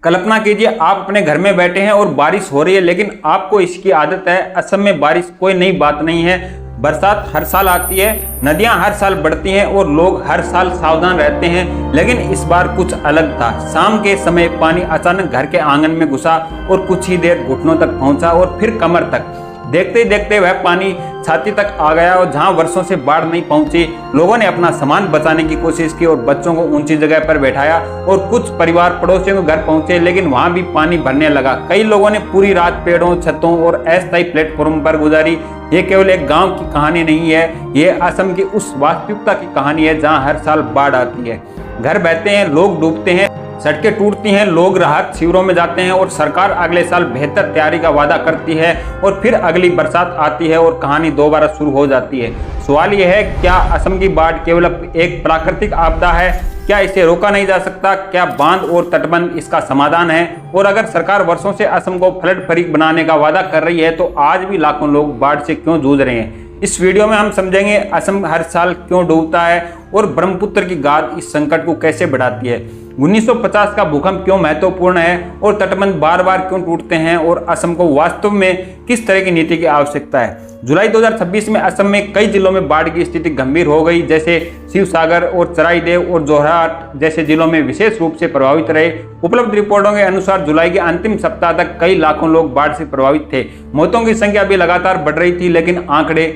कल्पना कीजिए आप अपने घर में बैठे हैं और बारिश हो रही है, लेकिन आपको इसकी आदत है। असम में बारिश कोई नई बात नहीं है। बरसात हर साल आती है, नदियां हर साल बढ़ती हैं और लोग हर साल सावधान रहते हैं। लेकिन इस बार कुछ अलग था। शाम के समय पानी अचानक घर के आंगन में घुसा और कुछ ही देर घुटनों तक पहुंचा और फिर कमर तक। देखते ही देखते वह पानी छाती तक आ गया और जहां वर्षों से बाढ़ नहीं पहुंची, लोगों ने अपना सामान बचाने की कोशिश की और बच्चों को ऊंची जगह पर बैठाया और कुछ परिवार पड़ोसियों के घर पहुंचे, लेकिन वहां भी पानी भरने लगा। कई लोगों ने पूरी रात पेड़ों, छतों और अस्थायी प्लेटफॉर्म पर गुजारी। ये केवल एक गांव की कहानी नहीं है, ये असम की उस वास्तविकता की कहानी है जहां हर साल बाढ़ आती है, घर बहते हैं, लोग डूबते हैं, सड़कें टूटती हैं, लोग राहत शिविरों में जाते हैं और सरकार अगले साल बेहतर तैयारी का वादा करती है और फिर अगली बरसात आती है और कहानी दोबारा शुरू हो जाती है। सवाल यह है, क्या असम की बाढ़ केवल एक प्राकृतिक आपदा है? क्या इसे रोका नहीं जा सकता? क्या बांध और तटबंध इसका समाधान है? और अगर सरकार वर्षों से असम को फ्लड फ्री बनाने का वादा कर रही है, तो आज भी लाखों लोग बाढ़ से क्यों जूझ रहे हैं? इस वीडियो में हम समझेंगे असम हर साल क्यों डूबता है और ब्रह्मपुत्र की गाद इस संकट को कैसे बढ़ाती है। 1950 का भूकंप क्यों महत्वपूर्ण है और तटबंध बार बार क्यों टूटते हैं और असम को वास्तव में किस तरह की नीति की आवश्यकता है। जुलाई 2026 में असम में कई जिलों में बाढ़ की स्थिति गंभीर हो गई, जैसे शिवसागर और चराईदेव और जोरहाट जैसे जिलों में विशेष रूप से प्रभावित रहे। उपलब्ध रिपोर्टों के अनुसार जुलाई के अंतिम सप्ताह तक कई लाखों लोग बाढ़ से प्रभावित थे। मौतों की संख्या भी लगातार बढ़ रही थी, लेकिन आंकड़े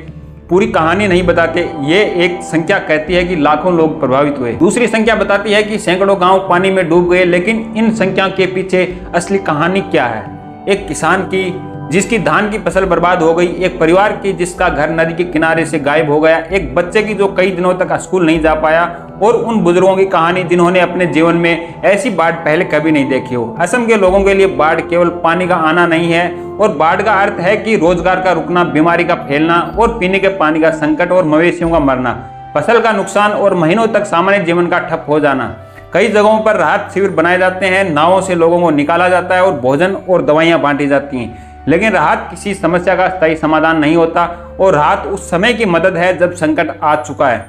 पूरी कहानी नहीं बताते। ये एक संख्या कहती है कि लाखों लोग प्रभावित हुए, दूसरी संख्या बताती है कि सैकड़ों गांव पानी में डूब गए। लेकिन इन संख्या के पीछे असली कहानी क्या है? एक किसान की जिसकी धान की फसल बर्बाद हो गई, एक परिवार की जिसका घर नदी के किनारे से गायब हो गया, एक बच्चे की जो कई दिनों तक स्कूल नहीं जा पाया, और उन बुजुर्गों की कहानी जिन्होंने अपने जीवन में ऐसी बाढ़ पहले कभी नहीं देखी हो। असम के लोगों के लिए बाढ़ केवल पानी का आना नहीं है, और बाढ़ का अर्थ है कि रोजगार का रुकना, बीमारी का फैलना और पीने के पानी का संकट और मवेशियों का मरना, फसल का नुकसान और महीनों तक सामान्य जीवन का ठप हो जाना। कई जगहों पर राहत शिविर बनाए जाते हैं, नावों से लोगों को निकाला जाता है और भोजन और दवाइयां बांटी जाती हैं, लेकिन राहत किसी समस्या का स्थायी समाधान नहीं होता, और राहत उस समय की मदद है जब संकट आ चुका है।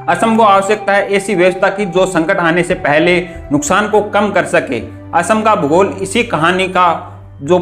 असम को आवश्यकता है ऐसी व्यवस्था की जो संकट आने से पहले नुकसान को कम कर सके। असम का भूगोल इसी कहानी का जो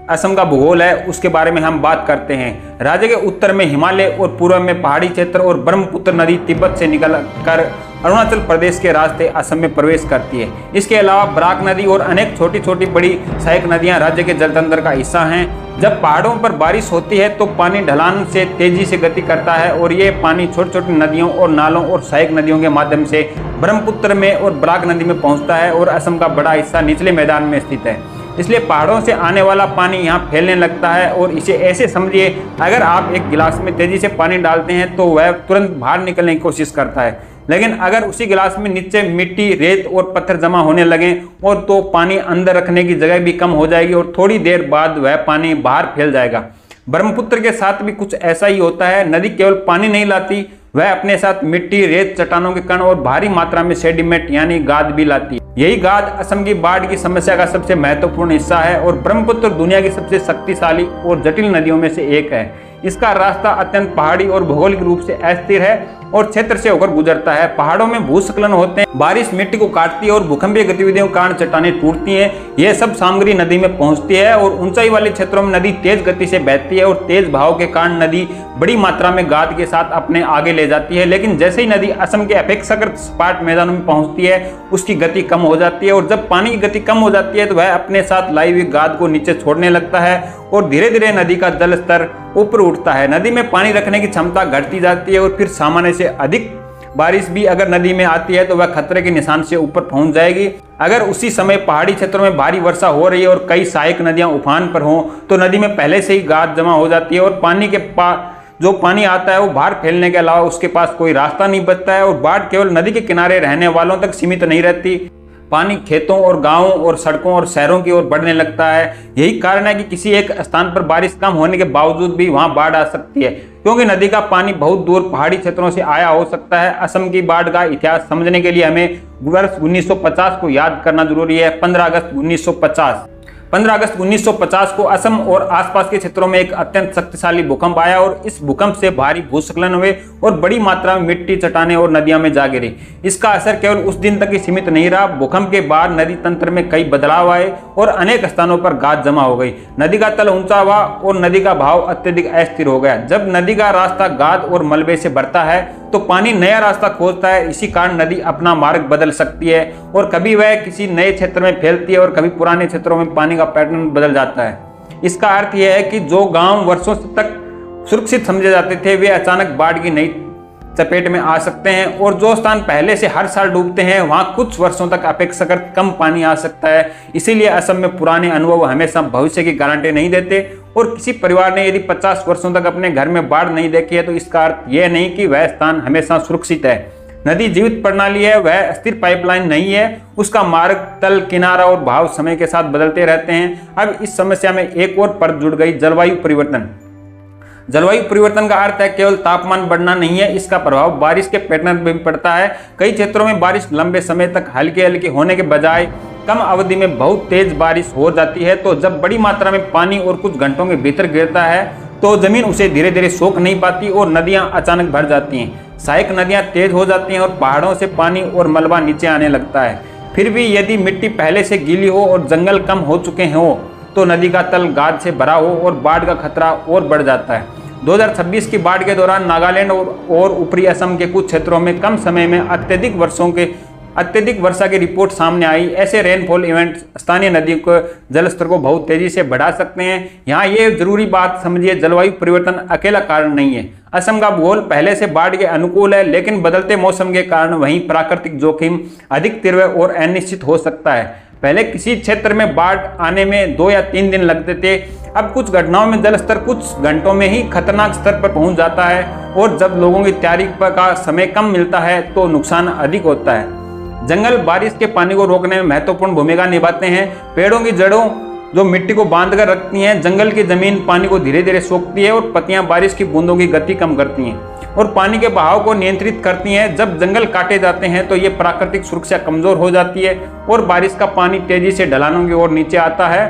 असम का भूगोल है उसके बारे में हम बात करते हैं। राज्य के उत्तर में हिमालय और पूर्व में पहाड़ी क्षेत्र और ब्रह्मपुत्र नदी तिब्बत से निकल कर अरुणाचल प्रदेश के रास्ते असम में प्रवेश करती है। इसके अलावा बराक नदी और अनेक छोटी छोटी बड़ी सहायक नदियां राज्य के जलतंत्र का हिस्सा हैं। जब पहाड़ों पर बारिश होती है तो पानी ढलान से तेजी से गति करता है और ये पानी छोटी छोटी नदियों और नालों और सहायक नदियों के माध्यम से ब्रह्मपुत्र में और बराक नदी में पहुंचता है, और असम का बड़ा हिस्सा निचले मैदान में स्थित है, इसलिए पहाड़ों से आने वाला पानी यहाँ फैलने लगता है। और इसे ऐसे समझिए, अगर आप एक गिलास में तेजी से पानी डालते हैं तो वह तुरंत बाहर निकलने की कोशिश करता है, लेकिन अगर उसी गिलास में नीचे मिट्टी, रेत और पत्थर जमा होने लगे और तो पानी अंदर रखने की जगह भी कम हो जाएगी और थोड़ी देर बाद वह पानी बाहर फैल जाएगा। ब्रह्मपुत्र के साथ भी कुछ ऐसा ही होता है। नदी केवल पानी नहीं लाती, वह अपने साथ मिट्टी, रेत, चट्टानों के कण और भारी मात्रा में सेडिमेंट यानी गाद भी लाती है। यही गाद असम की बाढ़ की समस्या का सबसे महत्वपूर्ण हिस्सा है, और ब्रह्मपुत्र दुनिया की सबसे शक्तिशाली और जटिल नदियों में से एक है। इसका रास्ता अत्यंत पहाड़ी और भौगोलिक रूप से अस्थिर है और क्षेत्र से होकर गुजरता है। पहाड़ों में भूस्खलन होते हैं, बारिश मिट्टी को काटती है और भूकंपीय गतिविधियों के कारण चट्टानें टूटती हैं। यह सब सामग्री नदी में पहुंचती है और ऊंचाई वाले क्षेत्रों में नदी तेज गति से बहती है और तेज बहाव के कारण नदी बड़ी मात्रा में गाद के साथ अपने आगे ले जाती है। लेकिन जैसे ही नदी असम के अपेक्षाकृत सपाट मैदानों में पहुंचती है, उसकी गति कम हो जाती है, और जब पानी की गति कम हो जाती है तो वह अपने साथ लाई हुई गाद को नीचे छोड़ने लगता है और धीरे धीरे नदी का जल स्तर ऊपर उठता है। नदी में पानी रखने की क्षमता घटती जाती है और फिर सामान्य से अधिक बारिश भी अगर नदी में आती है तो वह खतरे के निशान से ऊपर पहुंच जाएगी। अगर उसी समय पहाड़ी क्षेत्रों में भारी वर्षा हो रही है और कई सहायक नदियां उफान पर हों तो नदी में पहले से ही गाद जमा हो जाती है और पानी के जो पानी आता है वो बाहर फैलने के अलावा उसके पास कोई रास्ता नहीं बचता है। और बाढ़ केवल नदी के किनारे रहने वालों तक सीमित नहीं रहती, पानी खेतों और गांवों और सड़कों और शहरों की ओर बढ़ने लगता है। यही कारण है कि किसी एक स्थान पर बारिश कम होने के बावजूद भी वहां बाढ़ आ सकती है, क्योंकि नदी का पानी बहुत दूर पहाड़ी क्षेत्रों से आया हो सकता है। असम की बाढ़ का इतिहास समझने के लिए हमें वर्ष 1950 को याद करना जरूरी है। 15 अगस्त 1950 15 अगस्त 1950 को असम और आसपास के क्षेत्रों में एक अत्यंत शक्तिशाली भूकंप आया और इस भूकंप से भारी भूस्खलन हुए और बड़ी मात्रा में मिट्टी, चट्टानें और नदियां में जा गिरी। इसका असर केवल उस दिन तक ही सीमित नहीं रहा। भूकंप के बाद नदी तंत्र में कई बदलाव आए और अनेक स्थानों पर गाद जमा हो गई। नदी का तल ऊंचा हुआ और नदी का बहाव अत्यधिक अस्थिर हो गया। जब नदी का रास्ता गाद और मलबे से भरता है तो पानी नया रास्ता खोजता है। इसी कारण नदी अपना मार्ग बदल सकती है और कभी वह किसी नए क्षेत्र में फैलती है और कभी पुराने क्षेत्रों में पानी का पैटर्न बदल जाता है। इसका अर्थ यह है कि जो गांव वर्षों तक सुरक्षित समझे जाते थे वे अचानक बाढ़ की नई चपेट में आ सकते हैं और जो स्थान पहले से हर साल डूबते हैं वहां कुछ वर्षों तक अपेक्षाकृत कम पानी आ सकता है। इसीलिए असम में पुराने अनुभव हमेशा भविष्य की गारंटी नहीं देते और किसी परिवार ने यदि 50 वर्षों तक अपने घर में बाढ़ नहीं देखी है तो इसका अर्थ यह नहीं कि वह स्थान हमेशा सुरक्षित है। नदी जीवित प्रणाली है, वह स्थिर पाइपलाइन नहीं है। उसका मार्ग, तल, किनारा और भाव समय के साथ बदलते रहते हैं। अब इस समस्या में एक और परत जुड़ गई, जलवायु परिवर्तन। जलवायु परिवर्तन का अर्थ है केवल तापमान बढ़ना नहीं है, इसका प्रभाव बारिश के पैटर्न में भी पड़ता है। कई क्षेत्रों में बारिश लंबे समय तक हल्की हल्की होने के बजाय कम अवधि में बहुत तेज बारिश हो जाती है। तो जब बड़ी मात्रा में पानी और कुछ घंटों के भीतर गिरता है तो जमीन उसे धीरे धीरे सोख नहीं पाती और नदियां अचानक भर जाती हैं। सहायक नदियां तेज हो जाती हैं और पहाड़ों से पानी और मलबा नीचे आने लगता है। फिर भी यदि मिट्टी पहले से गीली हो और जंगल कम हो चुके हों तो नदी का तल गाद से भरा हो और बाढ़ का खतरा और बढ़ जाता है। 2026 की बाढ़ के दौरान नागालैंड और ऊपरी असम के कुछ क्षेत्रों में कम समय में अत्यधिक वर्षा की रिपोर्ट सामने आई। ऐसे रेनफॉल इवेंट स्थानीय नदी के जलस्तर को बहुत तेजी से बढ़ा सकते हैं। यहाँ ये जरूरी बात समझिए, जलवायु परिवर्तन अकेला कारण नहीं है। असम का भूगोल पहले से बाढ़ के अनुकूल है, लेकिन बदलते मौसम के कारण वहीं प्राकृतिक जोखिम अधिक तीव्र और अनिश्चित हो सकता है। पहले किसी क्षेत्र में बाढ़ आने में 2 या 3 दिन लगते थे, अब कुछ घटनाओं में जलस्तर कुछ घंटों में ही खतरनाक स्तर पर पहुंच जाता है और जब लोगों की तैयारी का समय कम मिलता है तो नुकसान अधिक होता है। जंगल बारिश के पानी को रोकने में महत्वपूर्ण भूमिका निभाते हैं। पेड़ों की जड़ों जो मिट्टी को बांध कर रखती हैं, जंगल की जमीन पानी को धीरे धीरे सोखती है और पत्तियां बारिश की बूंदों की गति कम करती हैं और पानी के बहाव को नियंत्रित करती हैं। जब जंगल काटे जाते हैं तो ये प्राकृतिक सुरक्षा कमजोर हो जाती है और बारिश का पानी तेजी से ढलानों की ओर नीचे आता है।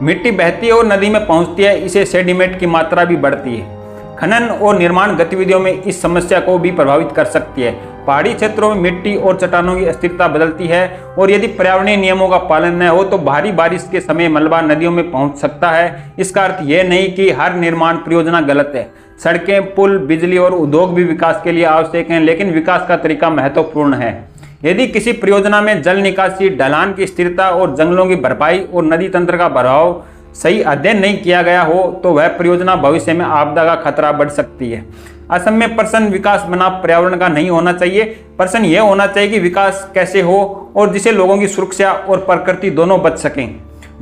मिट्टी बहती है और नदी में पहुंचती है, इसे सेडिमेंट की मात्रा भी बढ़ती है। खनन और निर्माण गतिविधियों में इस समस्या को भी प्रभावित कर सकती है। पहाड़ी क्षेत्रों में मिट्टी और चट्टानों की अस्थिरता बदलती है और यदि पर्यावरणीय नियमों का पालन न हो तो भारी बारिश के समय मलबा नदियों में पहुंच सकता है। इसका अर्थ यह नहीं कि हर निर्माण परियोजना गलत है। सड़कें, पुल, बिजली और उद्योग भी विकास के लिए आवश्यक हैं, लेकिन विकास का तरीका महत्वपूर्ण है। यदि किसी परियोजना में जल निकासी, ढलान की स्थिरता और जंगलों की भरपाई और नदी तंत्र का बढ़ाव सही अध्ययन नहीं किया गया हो तो वह परियोजना भविष्य में आपदा का खतरा बढ़ सकती है। असम में प्रश्न विकास बनाम पर्यावरण का नहीं होना चाहिए। प्रश्न यह होना चाहिए कि विकास कैसे हो और जिससे लोगों की सुरक्षा और प्रकृति दोनों बच सकें।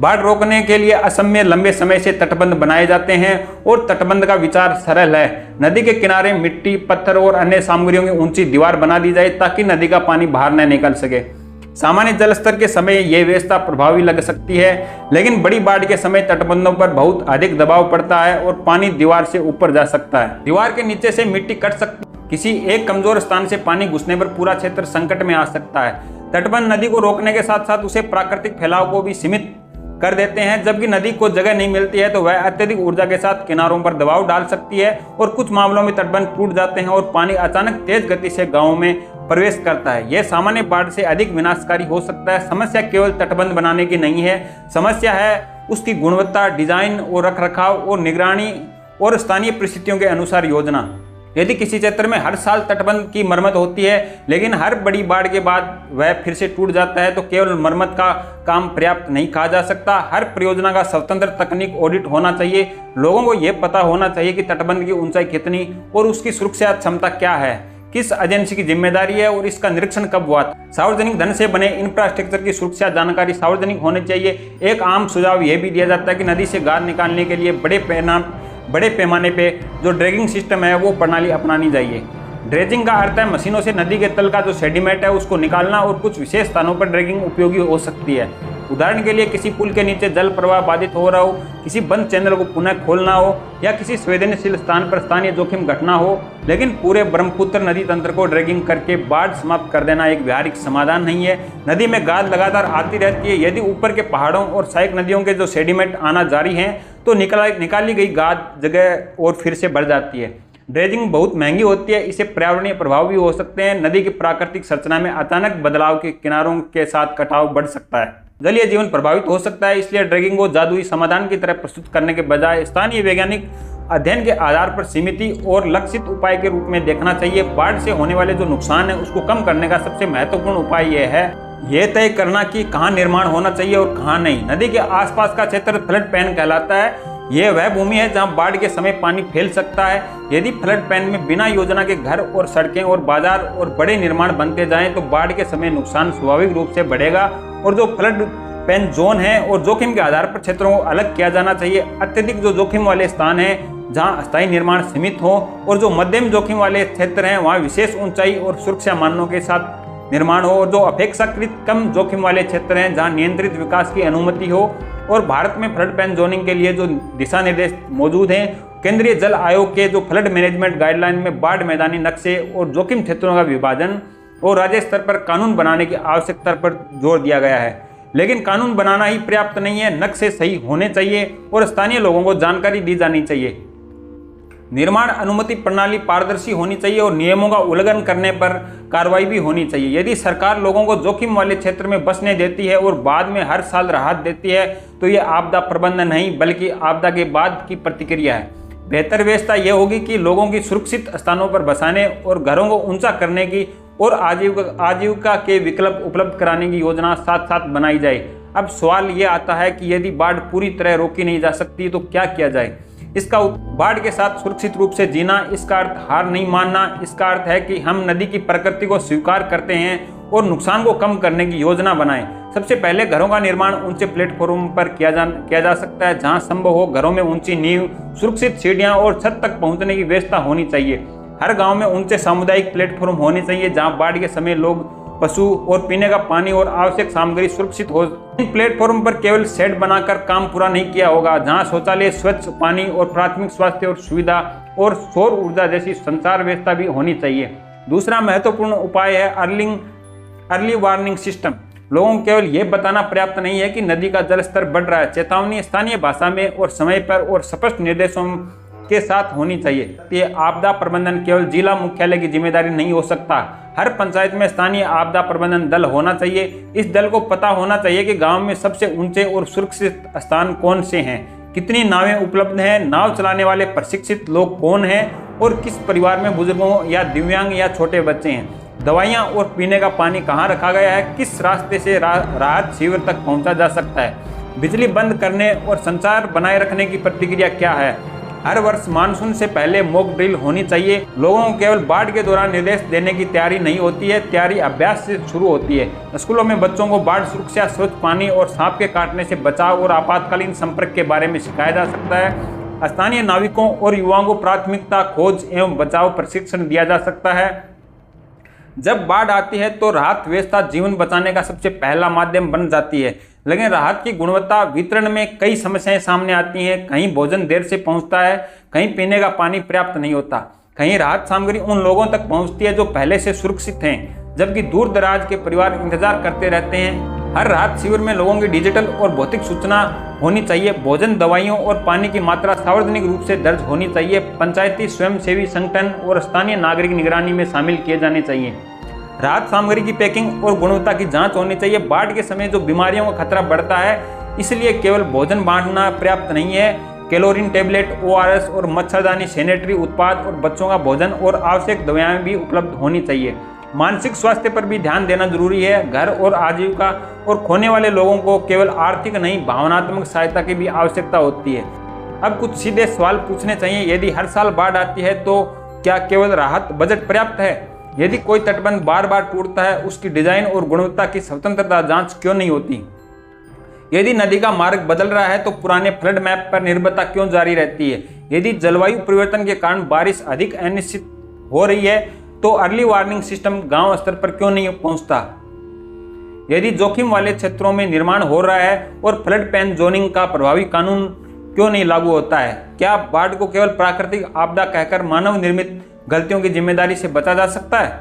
बाढ़ रोकने के लिए असम में लंबे समय से तटबंध बनाए जाते हैं और तटबंध का विचार सरल है। नदी के किनारे मिट्टी, पत्थर और अन्य सामग्रियों की ऊंची दीवार बना दी जाए ताकि नदी का पानी बाहर न निकल सके। सामान्य जलस्तर के समय यह व्यवस्था प्रभावी लग सकती है, लेकिन बड़ी बाढ़ के समय तटबंधों पर बहुत अधिक दबाव पड़ता है और पानी दीवार से ऊपर जा सकता है। दीवार के नीचे से मिट्टी कट सकती है। किसी एक कमजोर स्थान से पानी घुसने पर पूरा क्षेत्र संकट में आ सकता है। तटबंध नदी को रोकने के साथ साथ उसे प्राकृतिक फैलाव को भी सीमित कर देते हैं। जबकि नदी को जगह नहीं मिलती है तो वह अत्यधिक ऊर्जा के साथ किनारों पर दबाव डाल सकती है और कुछ मामलों में तटबंध टूट जाते हैं और पानी अचानक तेज गति से गांवों में प्रवेश करता है। यह सामान्य बाढ़ से अधिक विनाशकारी हो सकता है। समस्या केवल तटबंध बनाने की नहीं है, समस्या है उसकी गुणवत्ता, डिजाइन और रखरखाव और निगरानी और स्थानीय परिस्थितियों के अनुसार योजना। यदि किसी क्षेत्र में हर साल तटबंध की मरम्मत होती है लेकिन हर बड़ी बाढ़ के बाद वह फिर से टूट जाता है तो केवल मरम्मत का काम पर्याप्त नहीं कहा जा सकता। हर परियोजना का स्वतंत्र तकनीक ऑडिट होना चाहिए। लोगों को यह पता होना चाहिए कि तटबंध की ऊंचाई कितनी और उसकी सुरक्षा क्षमता क्या है, किस एजेंसी की जिम्मेदारी है और इसका निरीक्षण कब हुआ। सार्वजनिक धन से बने इंफ्रास्ट्रक्चर की सुरक्षा जानकारी सार्वजनिक होनी चाहिए। एक आम सुझाव यह भी दिया जाता है कि नदी से गाद निकालने के लिए बड़े पैमाने पे जो ड्रेजिंग सिस्टम है वो प्रणाली अपनानी चाहिए। ड्रेजिंग का अर्थ है मशीनों से नदी के तल का जो सेडिमेंट है उसको निकालना और कुछ विशेष स्थानों पर ड्रेजिंग उपयोगी हो सकती है। उदाहरण के लिए किसी पुल के नीचे जल प्रवाह बाधित हो रहा हो, किसी बंद चैनल को पुनः खोलना हो या किसी संवेदनशील स्थान पर स्थानीय जोखिम घटना हो। लेकिन पूरे ब्रह्मपुत्र नदी तंत्र को ड्रैगिंग करके बाढ़ समाप्त कर देना एक व्यावहारिक समाधान नहीं है। नदी में गाद लगातार आती रहती है। यदि ऊपर के पहाड़ों और सहायक नदियों के जो सेडिमेंट आना जारी हैं तो निकाली गई गाद जगह और फिर से बढ़ जाती है। ड्रेजिंग बहुत महंगी होती है, इससे पर्यावरणीय प्रभाव भी हो सकते हैं। नदी की प्राकृतिक संरचना में अचानक बदलाव के किनारों के साथ कटाव बढ़ सकता है, जलीय जीवन प्रभावित हो सकता है। इसलिए ड्रेजिंग को जादुई समाधान की तरह प्रस्तुत करने के बजाय स्थानीय वैज्ञानिक अध्ययन के आधार पर सीमित और लक्षित उपाय के रूप में देखना चाहिए। बाढ़ से होने वाले जो नुकसान है उसको कम करने का सबसे महत्वपूर्ण उपाय यह तय करना कि कहाँ निर्माण होना चाहिए और कहाँ नहीं। नदी के आसपास का क्षेत्र फ्लड प्लेन कहलाता है। यह वह भूमि है जहां बाढ़ के समय पानी फैल सकता है। यदि फ्लड प्लेन में बिना योजना के घर और सड़कें और बाजार और बड़े निर्माण बनते जाएं तो बाढ़ के समय नुकसान स्वाभाविक रूप से बढ़ेगा। और जो फ्लड प्लेन जोन है और जोखिम के आधार पर क्षेत्रों को अलग किया जाना चाहिए। अत्यधिक जो जोखिम वाले स्थान है जहां अस्थायी निर्माण सीमित हो और जो मध्यम जोखिम वाले क्षेत्र हैं वहां विशेष ऊंचाई और सुरक्षा मानकों के साथ निर्माण हो। और जो अपेक्षाकृत कम जोखिम वाले क्षेत्र हैं जहां नियंत्रित विकास की अनुमति हो। और भारत में फ्लड प्लेन जोनिंग के लिए जो दिशा निर्देश मौजूद हैं, केंद्रीय जल आयोग के जो फ्लड मैनेजमेंट गाइडलाइन में बाढ़ मैदानी नक्शे और जोखिम क्षेत्रों का विभाजन और राज्य स्तर पर कानून बनाने की आवश्यकता पर जोर दिया गया है। लेकिन कानून बनाना ही पर्याप्त नहीं है, नक्शे सही होने चाहिए और स्थानीय लोगों को जानकारी दी जानी चाहिए। निर्माण अनुमति प्रणाली पारदर्शी होनी चाहिए और नियमों का उल्लंघन करने पर कार्रवाई भी होनी चाहिए। यदि सरकार लोगों को जोखिम वाले क्षेत्र में बसने देती है और बाद में हर साल राहत देती है तो ये आपदा प्रबंधन नहीं बल्कि आपदा के बाद की प्रतिक्रिया है। बेहतर व्यवस्था यह होगी कि लोगों की सुरक्षित स्थानों पर बसाने और घरों को ऊंचा करने की और आजीविका के विकल्प उपलब्ध कराने की योजना साथ साथ बनाई जाए। अब सवाल ये आता है कि यदि बाढ़ पूरी तरह रोकी नहीं जा सकती तो क्या किया जाए। इसका बाढ़ के साथ सुरक्षित रूप से जीना, इसका अर्थ हार नहीं मानना। इसका अर्थ है कि हम नदी की प्रकृति को स्वीकार करते हैं और नुकसान को कम करने की योजना बनाएं। सबसे पहले घरों का निर्माण ऊंचे प्लेटफॉर्म पर किया जा सकता है। जहां संभव हो घरों में ऊंची नींव, सुरक्षित सीढ़ियां और छत तक पहुंचने की व्यवस्था होनी चाहिए। हर गांव में ऊंचे सामुदायिक प्लेटफॉर्म होने चाहिए जहां बाढ़ के समय लोग, पशु और पीने का पानी और आवश्यक सामग्री सुरक्षित हो। इन प्लेटफॉर्म पर केवल शेड बनाकर काम पूरा नहीं किया होगा। जहां शौचालय, स्वच्छ पानी और प्राथमिक स्वास्थ्य और सुविधा और सौर ऊर्जा जैसी संचार व्यवस्था भी होनी चाहिए। दूसरा महत्वपूर्ण उपाय है अर्ली वार्निंग सिस्टम। लोगों को केवल यह बताना पर्याप्त नहीं है कि नदी का जल स्तर बढ़ रहा है। चेतावनी स्थानीय भाषा में और समय पर और स्पष्ट निर्देशों के साथ होनी चाहिए। ये आपदा प्रबंधन केवल जिला मुख्यालय की जिम्मेदारी नहीं हो सकता। हर पंचायत में स्थानीय आपदा प्रबंधन दल होना चाहिए। इस दल को पता होना चाहिए कि गांव में सबसे ऊंचे और सुरक्षित स्थान कौन से हैं, कितनी नावें उपलब्ध हैं, नाव चलाने वाले प्रशिक्षित लोग कौन हैं और किस परिवार में बुजुर्गों या दिव्यांग या छोटे बच्चे हैं। दवाइयाँ और पीने का पानी कहाँ रखा गया है, किस रास्ते से राहत शिविर तक पहुँचा जा सकता है, बिजली बंद करने और संचार बनाए रखने की प्रतिक्रिया क्या है। हर वर्ष मानसून से पहले मॉक ड्रिल होनी चाहिए। लोगों को केवल बाढ़ के दौरान निर्देश देने की तैयारी नहीं होती है, तैयारी अभ्यास से शुरू होती है। स्कूलों में बच्चों को बाढ़ सुरक्षा, स्वच्छ पानी और सांप के काटने से बचाव और आपातकालीन संपर्क के बारे में सिखाया जा सकता है। स्थानीय नाविकों और युवाओं को प्राथमिकता खोज एवं बचाव प्रशिक्षण दिया जा सकता है। जब बाढ़ आती है तो राहत व्यवस्था जीवन बचाने का सबसे पहला माध्यम बन जाती है। लेकिन राहत की गुणवत्ता वितरण में कई समस्याएं सामने आती हैं। कहीं भोजन देर से पहुंचता है, कहीं पीने का पानी पर्याप्त नहीं होता, कहीं राहत सामग्री उन लोगों तक पहुंचती है जो पहले से सुरक्षित हैं, जबकि दूर दराज के परिवार इंतजार करते रहते हैं। हर राहत शिविर में लोगों की डिजिटल और भौतिक सूचना होनी चाहिए। भोजन, दवाइयों और पानी की मात्रा सार्वजनिक रूप से दर्ज होनी चाहिए। पंचायती स्वयंसेवी संगठन और स्थानीय नागरिक निगरानी में शामिल किए जाने चाहिए। राहत सामग्री की पैकिंग और गुणवत्ता की जांच होनी चाहिए। बाढ़ के समय जो बीमारियों का खतरा बढ़ता है, इसलिए केवल भोजन बांटना पर्याप्त नहीं है। कैलोरीन टेबलेट, ORS और मच्छरदानी, सैनिटरी उत्पाद और बच्चों का भोजन और आवश्यक दवाएं भी उपलब्ध होनी चाहिए। मानसिक स्वास्थ्य पर भी ध्यान देना जरूरी है। घर और आजीविका और खोने वाले लोगों को केवल आर्थिक नहीं, भावनात्मक सहायता की भी आवश्यकता होती है। अब कुछ सीधे सवाल पूछने चाहिए। यदि हर साल बाढ़ आती है तो क्या केवल राहत बजट पर्याप्त है? यदि कोई तटबंध बार बार टूटता है, उसकी डिजाइन और गुणवत्ता की स्वतंत्रता जांच क्यों नहीं होती? यदि नदी का मार्ग बदल रहा है तो पुराने फ्लड मैप पर निर्भरता क्यों जारी रहती है? यदि जलवायु परिवर्तन के कारण बारिश अधिक अनिश्चित हो रही है तो अर्ली वार्निंग सिस्टम गांव स्तर पर क्यों नहीं पहुंचता? यदि जोखिम वाले क्षेत्रों में निर्माण हो रहा है और फ्लड प्लेन जोनिंग का प्रभावी कानून क्यों नहीं लागू होता है? क्या बाढ़ को केवल प्राकृतिक आपदा कहकर मानव निर्मित गलतियों की जिम्मेदारी से बचा जा सकता है?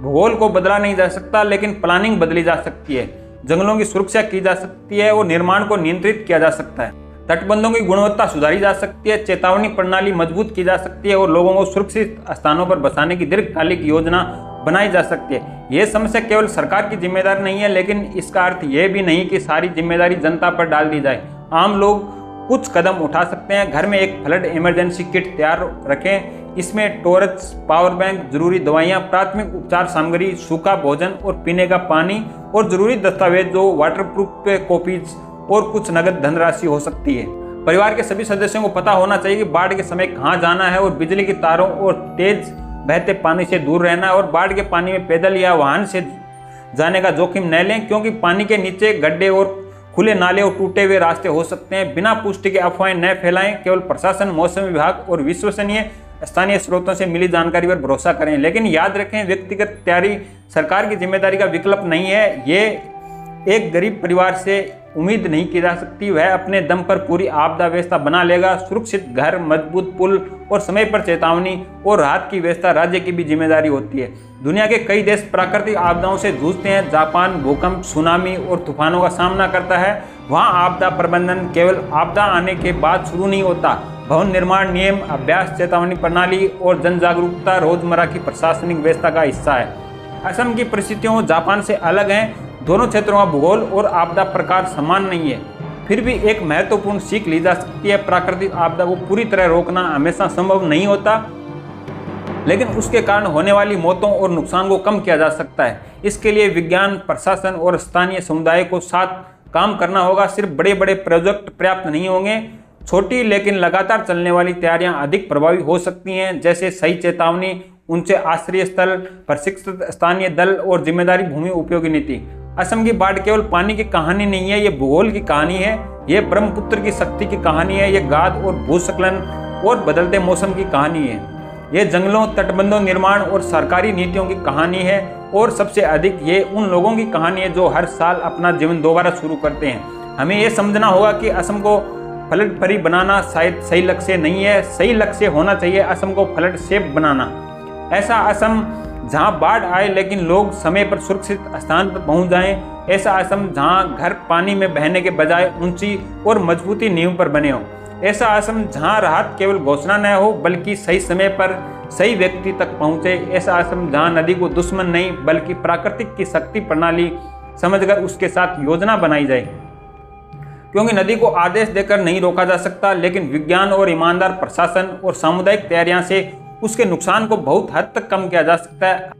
भूगोल को बदला नहीं जा सकता, लेकिन प्लानिंग बदली जा सकती है, जंगलों की सुरक्षा की जा सकती है और निर्माण को नियंत्रित किया जा सकता है। तटबंधों की गुणवत्ता सुधारी जा सकती है, चेतावनी प्रणाली मजबूत की जा सकती है और लोगों को सुरक्षित स्थानों पर बसाने की दीर्घकालिक योजना बनाई जा सकती है। यह समस्या केवल सरकार की जिम्मेदारी नहीं है, लेकिन इसका अर्थ यह भी नहीं कि सारी जिम्मेदारी जनता पर डाल दी जाए। आम लोग कुछ कदम उठा सकते हैं। घर में एक फ्लड इमरजेंसी किट तैयार रखें। इसमें टॉर्च, पावर बैंक, जरूरी दवाइयाँ, प्राथमिक उपचार सामग्री, सूखा भोजन और पीने का पानी और जरूरी दस्तावेज जो वाटरप्रूफ कॉपीज और कुछ नगद धनराशि हो सकती है। परिवार के सभी सदस्यों को पता होना चाहिए कि बाढ़ के समय कहाँ जाना है और बिजली की तारों और तेज बहते पानी से दूर रहना है और बाढ़ के पानी में पैदल या वाहन से जाने का जोखिम न लें, क्योंकि पानी के नीचे गड्ढे और खुले नाले और टूटे हुए रास्ते हो सकते हैं। बिना पुष्टि के अफवाहें न फैलाएं। केवल प्रशासन, मौसम विभाग और विश्वसनीय स्थानीय स्रोतों से मिली जानकारी पर भरोसा करें। लेकिन याद रखें, व्यक्तिगत तैयारी सरकार की जिम्मेदारी का विकल्प नहीं है। ये एक गरीब परिवार से उम्मीद नहीं की जा सकती। वह अपने दम पर पूरी आपदा व्यवस्था बना लेगा। सुरक्षित घर, मजबूत पुल और समय पर चेतावनी और राहत की व्यवस्था राज्य की भी जिम्मेदारी होती है। दुनिया के कई देश प्राकृतिक आपदाओं से जूझते हैं। जापान भूकंप, सुनामी और तूफानों का सामना करता है। वहाँ आपदा प्रबंधन केवल आपदा आने के बाद शुरू नहीं होता। भवन निर्माण नियम, अभ्यास, चेतावनी प्रणाली और जन जागरूकता रोजमर्रा की प्रशासनिक व्यवस्था का हिस्सा है। असम की परिस्थितियों जापान से अलग हैं। दोनों क्षेत्रों का भूगोल और आपदा प्रकार समान नहीं है। फिर भी एक महत्वपूर्ण सीख ली जा सकती है। प्राकृतिक आपदा को पूरी तरह रोकना हमेशा संभव नहीं होता, लेकिन उसके कारण होने वाली मौतों और नुकसान को कम किया जा सकता है। इसके लिए विज्ञान, प्रशासन और स्थानीय समुदाय को साथ काम करना होगा। सिर्फ बड़े बड़े प्रोजेक्ट पर्याप्त नहीं होंगे। छोटी लेकिन लगातार चलने वाली तैयारियां अधिक प्रभावी हो सकती हैं, जैसे सही चेतावनी, ऊंचे आश्रय स्थल, प्रशिक्षित स्थानीय दल और जिम्मेदारी भूमि उपयोगी नीति। असम की बाढ़ केवल पानी की कहानी नहीं है, ये भूगोल की कहानी है। ये ब्रह्मपुत्र की शक्ति की कहानी है। ये गाद और भूस्खलन और बदलते मौसम की कहानी है। ये जंगलों, तटबंधों निर्माण और सरकारी नीतियों की कहानी है। और सबसे अधिक ये उन लोगों की कहानी है जो हर साल अपना जीवन दोबारा शुरू करते हैं। हमें ये समझना होगा कि असम को फ्लड फ्री बनाना शायद सही लक्ष्य नहीं है। सही लक्ष्य होना चाहिए असम को फ्लड सेफ बनाना। ऐसा असम जहां बाढ़ आए लेकिन लोग समय पर सुरक्षित स्थान पर पहुंच जाएं। ऐसा असम जहां घर पानी में बहने के बजाय ऊंची और मजबूती नींव पर बने हो। ऐसा असम जहां राहत केवल घोषणा न हो बल्कि सही समय पर सही व्यक्ति तक पहुंचे। ऐसा असम जहां नदी को दुश्मन नहीं बल्कि प्राकृतिक की शक्ति प्रणाली समझकर उसके साथ योजना बनाई जाए, क्योंकि नदी को आदेश देकर नहीं रोका जा सकता, लेकिन विज्ञान और ईमानदार प्रशासन और सामुदायिक तैयारियां से उसके नुकसान को बहुत हद तक कम किया जा सकता है।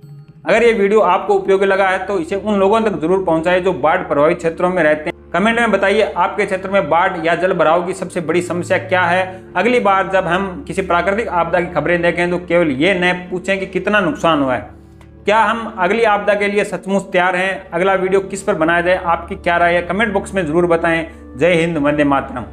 अगर ये वीडियो आपको उपयोगी लगा है तो इसे उन लोगों तक जरूर पहुंचाएं जो बाढ़ प्रभावित क्षेत्रों में रहते हैं। कमेंट में बताइए आपके क्षेत्र में बाढ़ या जल भराव की सबसे बड़ी समस्या क्या है। अगली बार जब हम किसी प्राकृतिक आपदा की खबरें देखें तो केवल ये न पूछें कि कितना नुकसान हुआ है। क्या हम अगली आपदा के लिए सचमुच तैयार हैं? अगला वीडियो किस पर बनाया जाए, आपकी क्या राय है? कमेंट बॉक्स में जरूर बताएं। जय हिंद, वंदे मातरम।